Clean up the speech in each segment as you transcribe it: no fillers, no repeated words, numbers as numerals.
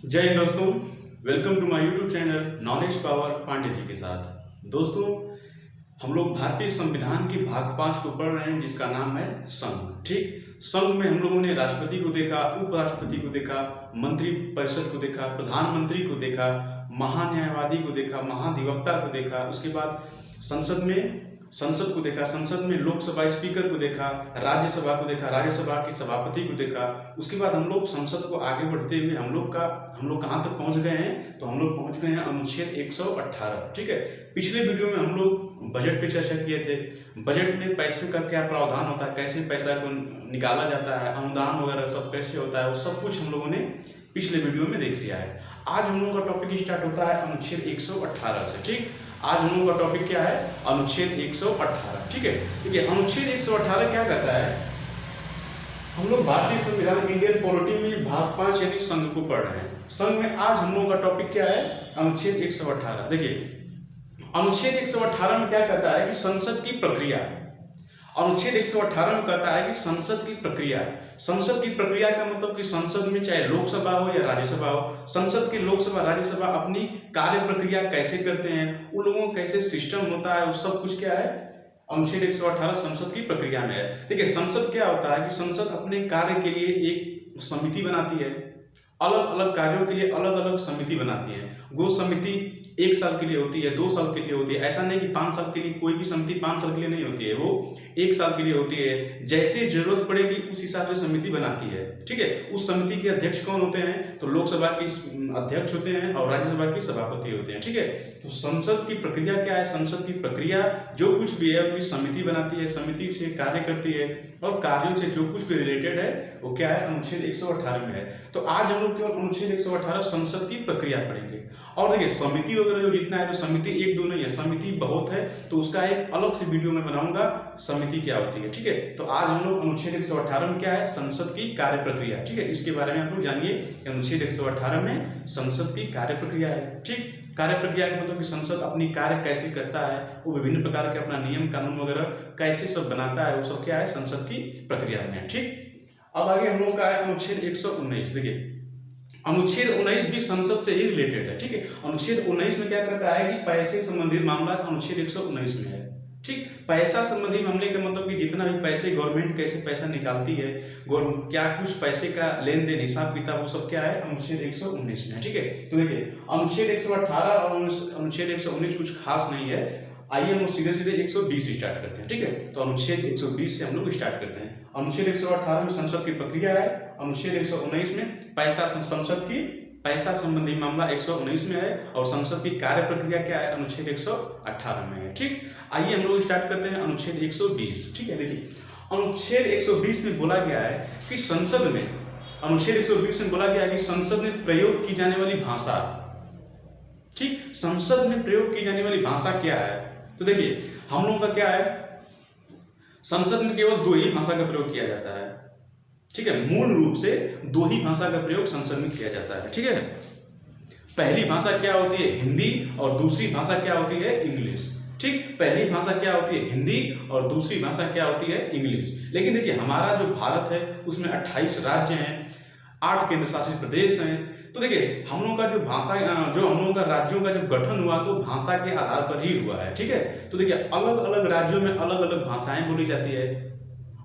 जय हिंद दोस्तों। Welcome to my YouTube channel knowledge power Pandey ji के साथ। दोस्तों, हम लोग भारतीय संविधान के भाग 5 को पढ़ रहे हैं जिसका नाम है संघ। ठीक, संघ में हम लोगों ने राष्ट्रपति को देखा, उपराष्ट्रपति को देखा, मंत्री परिषद को देखा, प्रधानमंत्री को देखा, महान्यायवादी को देखा, महाधिवक्ता को देखा, उसके बाद संसद को देखा, संसद में लोकसभा स्पीकर को देखा, राज्यसभा को देखा, राज्यसभा के सभापति को देखा। उसके बाद हम लोग संसद को आगे बढ़ते हुए हम लोग कहाँ तक पहुंच गए हैं, तो हम लोग पहुंच गए हैं अनुच्छेद 118। ठीक है, पिछले वीडियो में हम लोग बजट पे चर्चा किए थे। बजट में पैसे का क्या प्रावधान होता है, कैसे पैसा को निकाला जाता है, अनुदान वगैरह सब कैसे होता है, वो सब कुछ हम लोगों ने पिछले वीडियो में देख लिया है। आज हम लोगों का टॉपिक स्टार्ट होता है अनुच्छेद 118 से। ठीक, आज हम लोगों का टॉपिक क्या है, अनुच्छेद 118। ठीक है, देखिए अनुच्छेद 118 क्या कहता है। हम लोग भारतीय संविधान इंडियन पॉलिटी में भाग 5 यानी संघ को पढ़ रहे हैं। संघ में आज हम लोगों का टॉपिक क्या है, अनुच्छेद 118। देखिए अनुच्छेद 118 में क्या कहता है कि संसद की प्रक्रिया। अनुच्छेद 118 में कहता है कि संसद की प्रक्रिया। संसद की प्रक्रिया का मतलब कि संसद में चाहे लोकसभा हो या राज्यसभा हो, संसद की लोकसभा राज्यसभा अपनी कार्य प्रक्रिया कैसे करते हैं, उन लोगों का कैसे सिस्टम होता है, वो सब कुछ क्या है अनुच्छेद 118 संसद की प्रक्रिया में है। देखिए संसद क्या होता है कि संसद अपने कार्य के लिए एक समिति बनाती है, अलग अलग कार्यों के लिए अलग अलग समिति बनाती है। वो समिति 1 साल के लिए होती है, 2 साल के लिए होती है। ऐसा नहीं कि 5 साल के लिए, कोई भी समिति 5 साल के लिए नहीं होती है, वो 1 साल के लिए होती है। जैसे जरूरत पड़ेगी उस हिसाब से समिति बनाती है। ठीक है, उस समिति के अध्यक्ष कौन होते हैं, तो लोकसभा के अध्यक्ष होते हैं और राज्यसभा के सभापति होते हैं। ठीक है, तो संसद की प्रक्रिया क्या है, संसद की प्रक्रिया जो कुछ भी है वो समिति बनाती है, समिति से कार्य करती है और कार्यों से जो कुछ भी रिलेटेड है वो क्या है अनुच्छेद 118 में है। तो आज हम लोग केवल अनुच्छेद 118 संसद की प्रक्रिया पढ़ेंगे। और देखिए समिति वगैरह जो जितना है, तो समिति 1 2 नहीं है, समिति बहुत है, तो उसका एक अलग से वीडियो में बनाऊंगा समिति क्या होती है। ठीक है, तो आज हम लोग अनुच्छेद 118 में क्या है, संसद की कार्य प्रक्रिया। ठीक है, इसके बारे में आप लोग जानिए कि अनुच्छेद 118 में संसद की कार्य प्रक्रिया है। ठीक, कार्य प्रक्रिया का मतलब कि संसद अपनी कार्य कैसे करता है, वो विभिन्न प्रकार के अपना नियम कानून वगैरह कैसे सब बनाता है, वो सब क्या है संसद की प्रक्रिया में है। ठीक, अब आगे हम लोग का है अनुच्छेद 119। देखिए अनुच्छेद 19 भी संसद से ही रिलेटेड है। ठीक है, अनुच्छेद 19 में क्या कहता है कि पैसे संबंधित मामला अनुच्छेद 119 में है। ठीक, पैसा संबंधी मामले का मतलब कि जितना भी पैसे गवर्नमेंट कैसे पैसा निकालती है, क्या कुछ पैसे का लेन देन हिसाब किताब, वो सब क्या है अनुच्छेद 119 में है। ठीक है, तो देखिए अनुच्छेद 118 और अनुच्छेद 119 कुछ खास नहीं है। आइए हम लोग सीधे सीधे 120 स्टार्ट करते हैं। ठीक है, तो अनुच्छेद 120 से हम लोग स्टार्ट करते हैं। अनुच्छेद 118 में संसद की प्रक्रिया है, अनुच्छेद 119 में संसद की पैसा संबंधी मामला 119 में है और संसद की कार्य प्रक्रिया क्या है अनुच्छेद 118 में है। ठीक, आइए हम लोग स्टार्ट करते हैं अनुच्छेद 120। ठीक है, देखिए अनुच्छेद 120 में बोला गया है कि संसद में, अनुच्छेद 120 में बोला गया है कि संसद में प्रयोग की जाने वाली भाषा। ठीक, संसद में प्रयोग की जाने वाली भाषा क्या है, तो देखिए हम लोगों का क्या है, संसद में केवल 2 ही भाषा का प्रयोग किया जाता है। ठीक है, मूल रूप से 2 ही भाषा का प्रयोग संसद में किया जाता है। ठीक है, पहली भाषा क्या होती है हिंदी और दूसरी भाषा क्या होती है इंग्लिश। ठीक, पहली भाषा क्या होती है हिंदी और दूसरी भाषा क्या होती है इंग्लिश। लेकिन देखिए हमारा जो भारत है उसमें 28 राज्य हैं, 8 केंद्र शासित प्रदेश हैं। तो देखिए हम लोगों का जो भाषा, जो हम लोगों का राज्यों का जब गठन हुआ तो भाषा के आधार पर ही हुआ है। ठीक है, तो देखिए अलग अलग राज्यों में अलग अलग भाषाएं बोली जाती है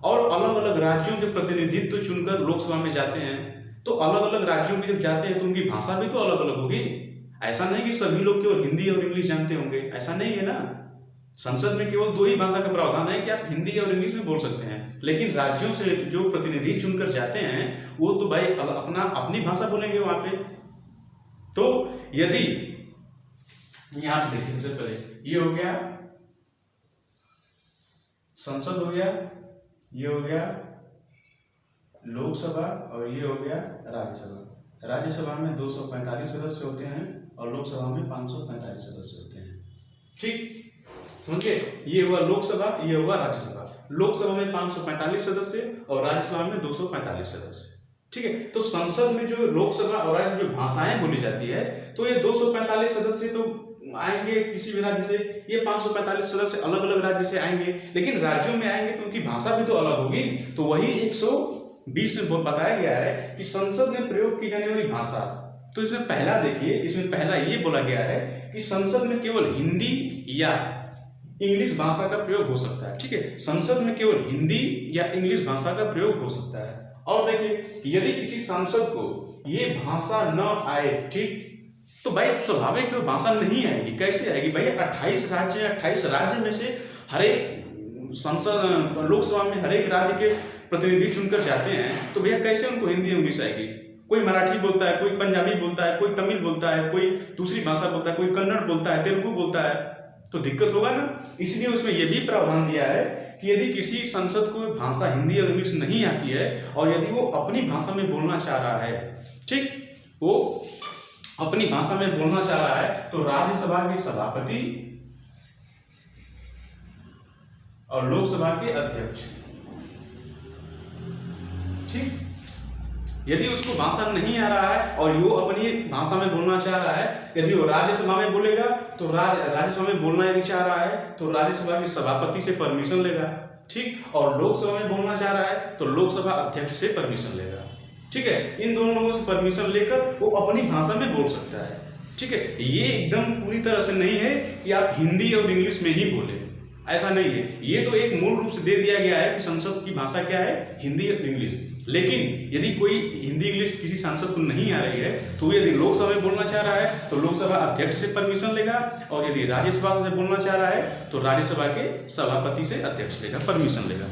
और अलग अलग राज्यों के प्रतिनिधित्व चुनकर लोकसभा में जाते हैं। तो अलग अलग राज्यों में जब जाते हैं तो उनकी भाषा भी तो अलग अलग होगी। ऐसा नहीं कि सभी लोग केवल हिंदी और इंग्लिश जानते होंगे, ऐसा नहीं है ना। संसद में केवल 2 ही भाषा का प्रावधान है कि आप हिंदी और इंग्लिश में बोल सकते हैं, लेकिन राज्यों से जो प्रतिनिधि चुनकर जाते हैं वो तो भाई अपनी भाषा बोलेंगे वहां पे। तो यदि यहां पे देखिए, सबसे पहले ये हो गया संसद, हो गया ये, हो गया लोकसभा और ये हो गया राज्यसभा। राज्यसभा में 245 सदस्य होते हैं और लोकसभा में 545 सदस्य होते हैं। ठीक, समझिए ये हुआ लोकसभा, ये हुआ राज्यसभा। लोकसभा में 545 सदस्य और राज्यसभा में 245 सदस्य। ठीक है, तो संसद में जो लोकसभा और राज्य जो भाषाएं बोली जाती है, तो ये 245 सदस्य तो आएंगे किसी भी राज्य से, ये 545 सदस्य अलग अलग राज्य से आएंगे, लेकिन राज्यों में आएंगे तो उनकी भाषा भी तो अलग होगी। तो वही 120 में बताया गया है कि संसद में प्रयोग की जाने वाली भाषा, तो इसमें पहला देखिए, इसमें पहला ये बोला गया है कि संसद में केवल हिंदी या इंग्लिश भाषा का प्रयोग हो सकता है। ठीक है, संसद में केवल हिंदी या इंग्लिश भाषा का प्रयोग हो सकता है। और देखिए, यदि किसी सांसद को ये भाषा न आए, ठीक, तो भाई स्वाभाविक है भाषा नहीं आएगी। कैसे आएगी भाई? 28 राज्य, 28 राज्य में से हर एक संसद लोकसभा में हर एक राज्य के प्रतिनिधि चुनकर जाते हैं, तो भैया कैसे उनको हिंदी इंग्लिश आएगी? कोई मराठी बोलता है, कोई पंजाबी बोलता है, कोई तमिल बोलता है, कोई दूसरी भाषा बोलता है, कोई कन्नड़ बोलता है, तेलुगु बोलता है, तो दिक्कत होगा ना। इसलिए उसमें यह भी प्रावधान दिया है कि यदि किसी संसद को भाषा हिंदी और इंग्लिश नहीं आती है और यदि वो अपनी भाषा में बोलना चाह रहा है, ठीक, वो अपनी भाषा में बोलना चाह रहा है, तो राज्यसभा के सभापति और लोकसभा के अध्यक्ष, ठीक, यदि उसको भाषा नहीं आ रहा है और वो अपनी भाषा में बोलना चाह रहा है, यदि वो राज्यसभा में बोलेगा तो राज्यसभा में बोलना यदि चाह रहा है तो राज्यसभा के सभापति से परमिशन लेगा, ठीक, और लोकसभा में बोलना चाह रहा है तो लोकसभा अध्यक्ष से परमिशन लेगा। ठीक है, इन दोनों लोगों से परमिशन लेकर वो अपनी भाषा में बोल सकता है। ठीक है, ये एकदम पूरी तरह से नहीं है कि आप हिंदी और इंग्लिश में ही बोले, ऐसा नहीं है। ये तो एक मूल रूप से दे दिया गया है कि संसद की भाषा क्या है, हिंदी और इंग्लिश। लेकिन यदि कोई हिंदी इंग्लिश किसी सांसद को नहीं आ रही है तो यदि लोकसभा में बोलना चाह रहा है तो लोकसभा अध्यक्ष से परमिशन लेगा, और यदि राज्यसभा से बोलना चाह रहा है तो राज्यसभा के सभापति से अध्यक्ष लेगा, परमिशन लेगा।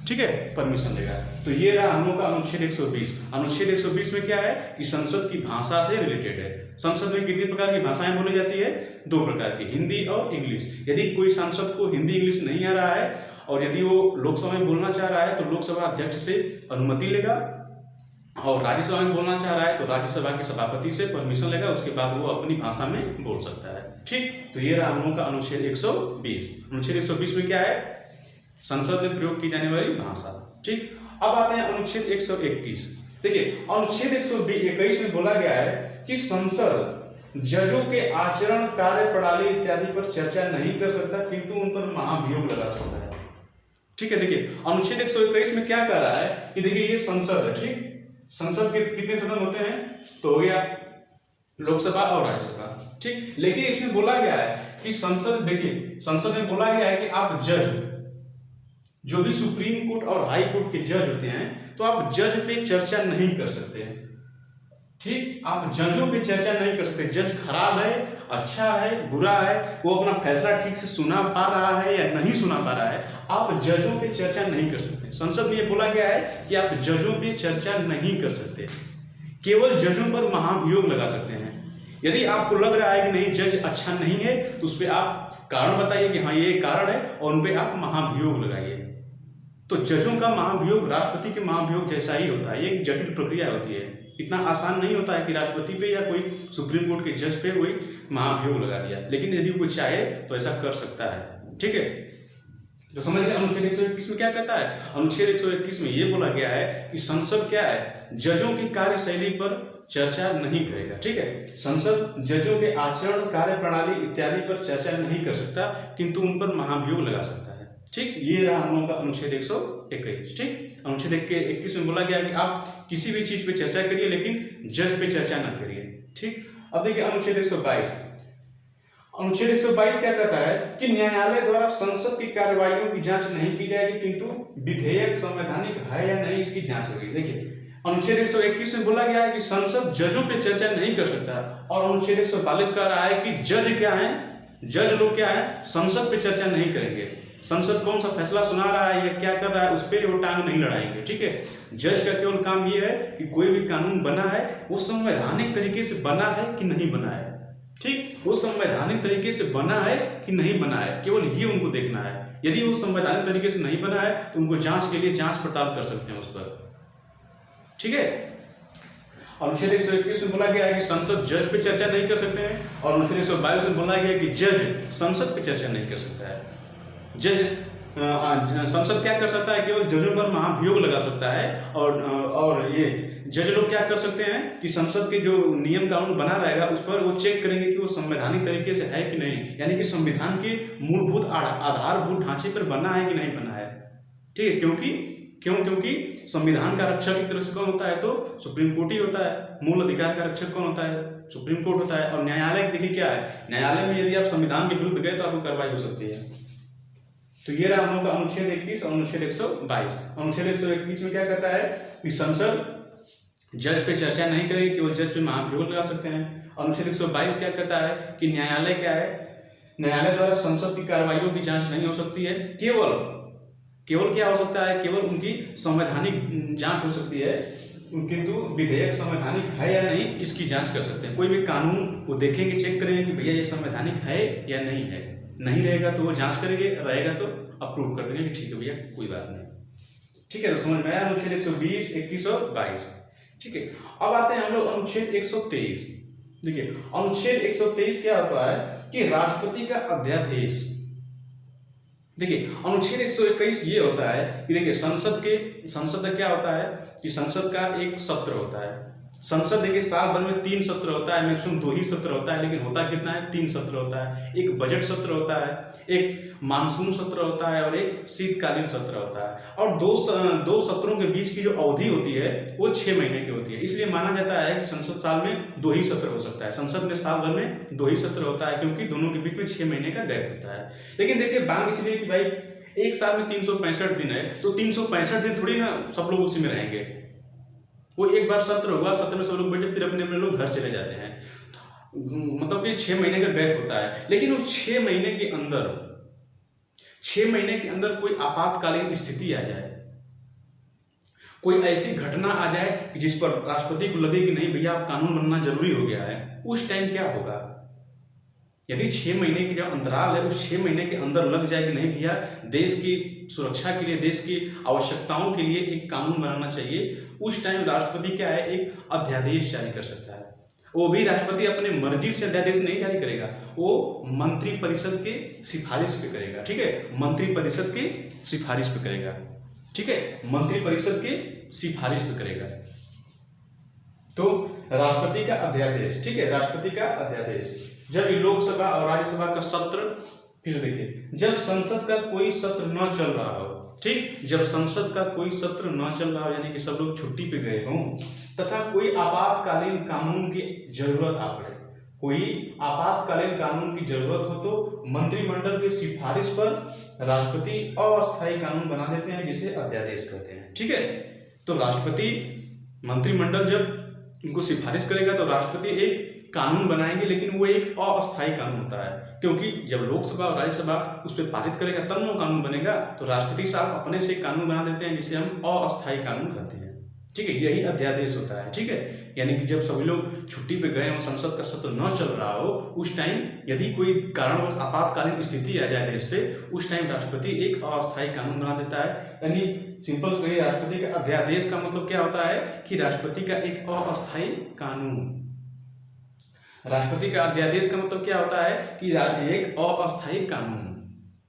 ठीक है, परमिशन लेगा। तो ये रहा हम लोग का अनुच्छेद 120। अनुच्छेद 120 में क्या है कि संसद की भाषा से रिलेटेड है। संसद में कितनी प्रकार की भाषाएं बोली जाती है? 2 प्रकार की, हिंदी और इंग्लिश। यदि कोई सांसद को हिंदी इंग्लिश नहीं आ रहा है और यदि वो लोकसभा में बोलना चाह रहा है तो लोकसभा अध्यक्ष से अनुमति लेगा, और राज्यसभा में बोलना चाह रहा है तो राज्यसभा के सभापति से परमिशन लेगा, उसके बाद वो अपनी भाषा में बोल सकता है। ठीक, तो ये रहा हम लोग का अनुच्छेद 120। अनुच्छेद 120 में क्या है? संसद में प्रयोग की जाने वाली भाषा। ठीक, अब आते हैं अनुच्छेद 121। देखिए, अनुच्छेद 121 में बोला गया है कि संसद जजों के आचरण, कार्य प्रणाली इत्यादि पर चर्चा नहीं कर सकता, किंतु उन पर महाभियोग लगा सकता है। ठीक है, देखिए अनुच्छेद 121 में क्या कह रहा है कि देखिए ये संसद है, ठीक, संसद के कितने सदन होते हैं? तो हो गया लोकसभा और राज्यसभा। ठीक, लेकिन इसमें बोला गया है कि संसद, देखिए संसद में बोला गया है कि आप जज, जो भी सुप्रीम कोर्ट और हाई कोर्ट के जज होते हैं, तो आप जज पे चर्चा नहीं कर सकते। ठीक, आप जजों पे चर्चा नहीं कर सकते। जज खराब है, अच्छा है, बुरा है, वो अपना फैसला ठीक से सुना पा रहा है या नहीं सुना पा रहा है, आप जजों पे चर्चा नहीं कर सकते। संसद में ये बोला गया है कि आप जजों पे चर्चा नहीं कर सकते, केवल जजों पर महाभियोग लगा सकते हैं। यदि आपको लग रहा है कि नहीं जज अच्छा नहीं है तो उस पर आप कारण बताइए कि हाँ ये कारण है, और उन पर आप महाभियोग लगाइए। तो जजों का महाभियोग राष्ट्रपति के महाभियोग जैसा ही होता है। ये एक जटिल प्रक्रिया होती है, इतना आसान नहीं होता है कि राष्ट्रपति पे या कोई सुप्रीम कोर्ट के जज पे कोई महाभियोग लगा दिया, लेकिन यदि कोई चाहे तो ऐसा कर सकता है। ठीक है, तो समझ गए अनुच्छेद 121 में क्या कहता है? अनुच्छेद 121 में ये बोला गया है कि संसद क्या है, जजों की कार्यशैली पर चर्चा नहीं करेगा। ठीक है, संसद जजों के आचरण, कार्य प्रणाली इत्यादि पर चर्चा नहीं कर सकता, किंतु उन पर महाभियोग लगा सकता है। ठीक, ये रहा हम लोगों का अनुच्छेद 121। ठीक, अनुच्छेद 21 में बोला गया कि आप किसी भी चीज पे चर्चा करिए लेकिन जज पे चर्चा ना करिए। ठीक, अब देखिए अनुच्छेद 122। अनुच्छेद 122 क्या कहता है कि न्यायालय द्वारा संसद की कार्यवाहियों की जांच नहीं की जाएगी, किंतु विधेयक संवैधानिक है या नहीं इसकी जांच होगी। देखिए अनुच्छेद 121 में बोला गया है कि संसद जजों पे चर्चा नहीं कर सकता, और अनुच्छेद 142 कह रहा है कि जज क्या है, जज लोग क्या है, संसद पे चर्चा नहीं करेंगे। संसद कौन सा फैसला सुना रहा है या क्या कर रहा है उस पर वो टांग नहीं लड़ाएंगे। ठीक है, जज का केवल काम ये है कि कोई भी कानून बना है वो संवैधानिक तरीके से बना है कि नहीं बना है। ठीक, वो संवैधानिक तरीके से बना है कि नहीं बना है, केवल ये उनको देखना है। यदि वो संवैधानिक तरीके से नहीं बना है तो उनको जांच के लिए जांच पड़ताल कर सकते हैं उस पर। ठीक है, अनुच्छेद 121 में बोला गया है कि संसद जज पे चर्चा नहीं कर सकते हैं, और अनुच्छेद 122 में बोला गया है कि जज संसद पे चर्चा नहीं कर सकता है। जज संसद क्या कर सकता है, केवल जजों पर महाभियोग लगा सकता है, और ये जज लोग क्या कर सकते हैं कि संसद के जो नियम कानून बना रहेगा उस पर वो चेक करेंगे कि वो संवैधानिक तरीके से है कि नहीं, यानी कि संविधान के मूलभूत आधारभूत ढांचे पर बना है कि नहीं बना है। ठीक है, क्योंकि क्यों? क्योंकि संविधान का रक्षक एक तरह से कौन होता है? तो सुप्रीम कोर्ट ही होता है। मूल अधिकार का रक्षक कौन होता है? सुप्रीम कोर्ट होता है। और न्यायालय देखिए क्या है, न्यायालय में यदि आप संविधान के विरुद्ध गए तो आपको कार्रवाई हो सकती है। तो ये रहा हम लोग का अनुच्छेद 21 और अनुच्छेद 122। अनुच्छेद 121 में क्या कहता है कि संसद जज पे चर्चा नहीं करेगी, केवल जज पे महाभियोग लगा सकते हैं। अनुच्छेद 122 क्या कहता है कि न्यायालय क्या है, न्यायालय द्वारा संसद की कार्रवाइयों की जांच नहीं हो सकती है, केवल क्या हो सकता है, केवल उनकी संवैधानिक जांच हो सकती है, किंतु विधेयक संवैधानिक है या नहीं इसकी जांच कर सकते हैं। कोई भी कानून वो देखेंगे, चेक करेंगे कि भैया ये संवैधानिक है या नहीं है। नहीं रहेगा तो वो जांच करेंगे, रहेगा तो अप्रूव कर देंगे कि ठीक है भैया कोई बात नहीं। ठीक है, तो समझ में आया अनुच्छेद 120, 21 और 22। ठीक है, अब आते हैं हम लोग अनुच्छेद 123। देखिए अनुच्छेद 123 क्या होता है कि राष्ट्रपति का अध्यादेश। देखिए अनुच्छेद 121 ये होता है कि देखिए संसद का क्या होता है कि संसद का एक सत्र होता है। संसद देखिए साल भर में 3 सत्र होता है, मैक्सिमम 2 ही सत्र होता है, लेकिन होता कितना है? 3 सत्र होता है। एक बजट सत्र होता है, एक मानसून सत्र होता है और एक शीतकालीन सत्र होता है। और दो सत्रों के बीच की जो अवधि होती है वो 6 महीने की होती है। इसलिए माना जाता है कि संसद साल में 2 ही सत्र हो सकता है। संसद में साल भर में 2 ही सत्र होता है, क्योंकि दोनों के बीच में 6 महीने का गैप होता है। लेकिन देखिए बात इसलिए कि भाई एक साल में 365 दिन है, तो 365 दिन थोड़ी ना सब लोग उसी में रहेंगे। वो एक बार सत्र हुआ, सत्र में सब लोग बैठे, फिर अपने अपने लोग घर चले जाते हैं। मतलब कि 6 महीने का गैप होता है। लेकिन उस 6 महीने के अंदर कोई आपातकालीन स्थिति आ जाए, कोई ऐसी घटना आ जाए कि जिस पर राष्ट्रपति को लगे कि नहीं भैया अब कानून बनना जरूरी हो गया है, उस टाइम क्या होगा? यदि 6 महीने की जो अंतराल है उस 6 महीने के अंदर लग जाए कि नहीं भैया देश की सुरक्षा के लिए, देश की आवश्यकताओं के लिए एक कानून बनाना चाहिए, उस टाइम राष्ट्रपति क्या है, एक अध्यादेश जारी कर सकता है। वो भी राष्ट्रपति अपने मर्जी से अध्यादेश नहीं जारी करेगा, वो मंत्रिपरिषद के सिफारिश पे करेगा। ठीक है, मंत्रिपरिषद के सिफारिश पे करेगा। ठीक है, मंत्रिपरिषद के सिफारिश पे करेगा। तो राष्ट्रपति का अध्यादेश, ठीक है, राष्ट्रपति का अध्यादेश जब लोकसभा और राज्यसभा का सत्र, फिर देखिए जब संसद का कोई सत्र न चल रहा हो, ठीक, जब संसद का कोई सत्र न चल रहा हो यानी कि सब लोग छुट्टी पे गए हों, तथा कोई आपातकालीन कानून की जरूरत आ पड़े, कोई आपातकालीन कानून की जरूरत हो तो मंत्रिमंडल की सिफारिश पर राष्ट्रपति अस्थायी कानून बना देते हैं, जिसे अध्यादेश कहते हैं। ठीक है, तो राष्ट्रपति मंत्रिमंडल जब उनको सिफारिश करेगा तो राष्ट्रपति एक कानून बनाएंगे, लेकिन वो एक अस्थायी कानून होता है, क्योंकि जब लोकसभा और राज्यसभा उस पर पारित करेगा तब वो कानून बनेगा। तो राष्ट्रपति साहब अपने से कानून बना देते हैं, जिसे हम अस्थायी कानून कहते हैं। ठीक है, यही अध्यादेश होता है। ठीक है, यानी कि जब सभी लोग छुट्टी पे गए हो, संसद का सत्र न चल रहा हो, उस टाइम यदि कोई कारणवश आपातकालीन स्थिति आ जाए देश पे, उस टाइम राष्ट्रपति एक अस्थायी कानून बना देता है। यानी सिंपल से कहिए राष्ट्रपति का अध्यादेश का मतलब क्या होता है कि राष्ट्रपति का एक अस्थायी कानून। राष्ट्रपति का अध्यादेश का मतलब क्या होता है कि एक अस्थायी कानून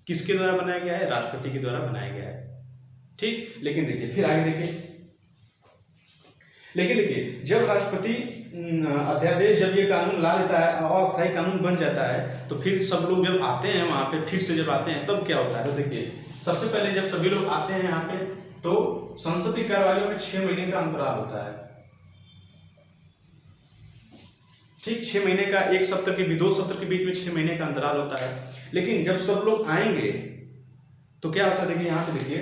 किसके द्वारा बनाया गया है? राष्ट्रपति के द्वारा बनाया गया है। ठीक, लेकिन देखिए फिर आगे देखिए, लेकिन देखिए जब राष्ट्रपति अध्यादेश जब ये कानून ला लेता है, अस्थायी कानून बन जाता है, तो फिर सब लोग जब आते हैं वहां पे, फिर से जब आते हैं तब क्या होता है? तो देखिए सबसे पहले जब सभी लोग आते हैं यहाँ पे, तो संसद की कार्रवाइयों में 6 महीने का अंतराल होता है। ठीक, 6 महीने का, एक सत्र के 2 सत्र के बीच में 6 महीने का अंतराल होता है। लेकिन जब सब लोग आएंगे तो क्या होता है? देखिए यहाँ पे देखिए,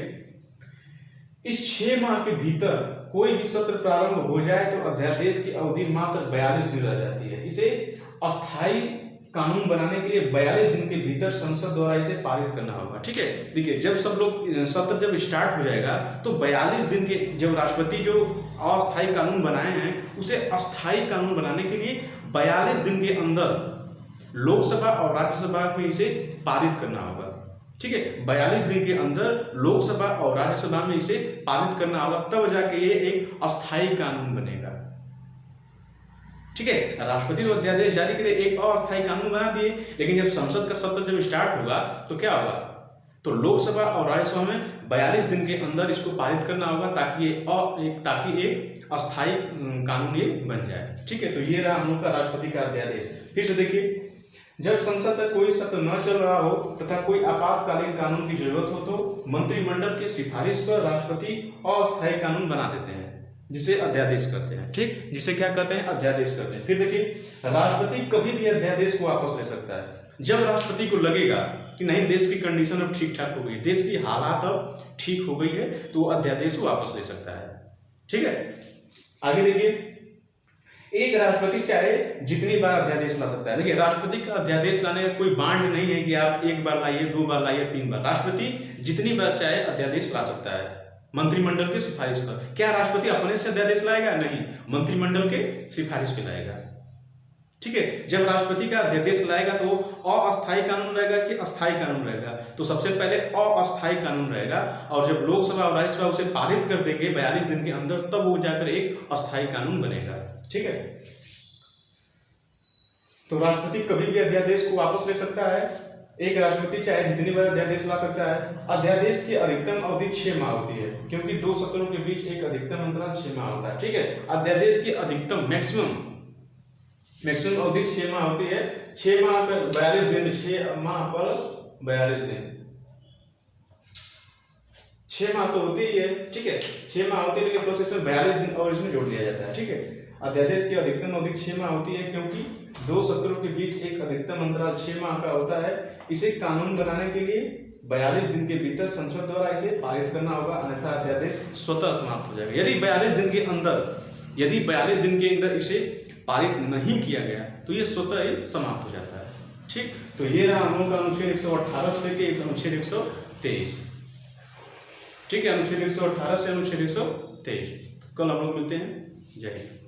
इस 6 माह के भीतर कोई भी सत्र प्रारंभ हो जाए तो अध्यादेश की अवधि मात्र 42 दिन रह जाती है। इसे अस्थायी कानून बनाने के लिए 42 दिन के भीतर संसद द्वारा इसे पारित करना होगा। ठीक है, देखिए जब सब लोग सत्र जब स्टार्ट हो जाएगा तो 42 दिन के, जब राष्ट्रपति जो अस्थायी कानून बनाए हैं उसे अस्थायी कानून बनाने के लिए 42 दिन के अंदर लोकसभा और राज्यसभा में इसे पारित करना होगा। ठीक है, 42 दिन के अंदर लोकसभा और राज्यसभा में इसे पारित करना होगा, तब जाके ये एक अस्थायी कानून बनेगा। ठीक है, राष्ट्रपति को अध्यादेश जारी करे, एक अस्थायी कानून बना दिए, लेकिन जब संसद का सत्र जब स्टार्ट होगा तो क्या होगा? तो लोकसभा और राज्यसभा में 42 दिन के अंदर इसको पारित करना होगा, ताकि एक अस्थायी कानून ये बन जाए। ठीक है, तो ये रहा हम लोग का राष्ट्रपति का अध्यादेश। फिर से देखिए, जब संसद तक कोई सत्र न चल रहा हो तथा कोई आपातकालीन कानून की जरूरत हो तो मंत्रिमंडल की सिफारिश पर राष्ट्रपति अस्थायी कानून बना देते हैं, जिसे अध्यादेश कहते हैं। ठीक, जिसे क्या कहते हैं? अध्यादेश कहते हैं। फिर देखिए, राष्ट्रपति कभी भी अध्यादेश को वापस ले सकता है। जब राष्ट्रपति को लगेगा कि नहीं, देश की कंडीशन अब ठीक ठाक हो गई, देश की हालात अब ठीक हो गई है, तो वो अध्यादेश को वापस ले सकता है। ठीक है, आगे देखिए, एक राष्ट्रपति चाहे जितनी बार अध्यादेश ला सकता है। देखिए, राष्ट्रपति का अध्यादेश लाने का कोई बांड नहीं है कि आप एक बार लाइए, 2 बार लाइए, 3 बार। राष्ट्रपति जितनी बार चाहे अध्यादेश ला सकता है मंत्रिमंडल की सिफारिश पर। क्या राष्ट्रपति अपने से अध्यादेश लाएगा? नहीं, मंत्रिमंडल के सिफारिश पे लाएगा। ठीक है, जब राष्ट्रपति का अध्यादेश लाएगा तो अस्थायी कानून रहेगा कि अस्थायी कानून रहेगा? तो सबसे पहले अस्थायी कानून रहेगा, और जब लोकसभा और राज्यसभा उसे पारित कर देंगे 42 दिन के अंदर, तब वो जाकर एक अस्थायी कानून बनेगा। ठीक है, तो राष्ट्रपति कभी भी अध्यादेश को वापस ले सकता है। एक राष्ट्रपति चाहे जितनी बार अध्यादेश ला सकता है। अध्यादेश की अधिकतम अवधि 6 माह होती है, क्योंकि 2 सत्रों के बीच एक अधिकतम अंतराल 6 माह होता है। ठीक है, अध्यादेश की अधिकतम मैक्सिमम अवधि 6 माह होती है। 6 माह पर 42 दिन, 6 माह प्लस 42 दिन, 6 माह तो होती ही है। ठीक है, 6 माह होती है, लेकिन प्लस इसमें 42 दिन और इसमें जोड़ दिया जाता है। ठीक है, अध्यादेश की अधिकतम अवधि 6 माह होती है, क्योंकि 2 सत्रों के बीच एक अधिकतम अंतराल 6 माह का होता है। इसे कानून बनाने के लिए 42 दिन के भीतर संसद द्वारा इसे पारित करना होगा, अन्यथा अध्यादेश स्वतः समाप्त हो जाएगा। यदि 42 दिन के अंदर इसे पारित नहीं किया गया तो ये स्वतः ही समाप्त हो जाता है। ठीक, तो ये रहा हम लोग का अनुच्छेद 118 से लेके अनुच्छेद 123। ठीक है, अनुच्छेद 118 से अनुच्छेद 123। कल हम लोग मिलते हैं। जय हिंद।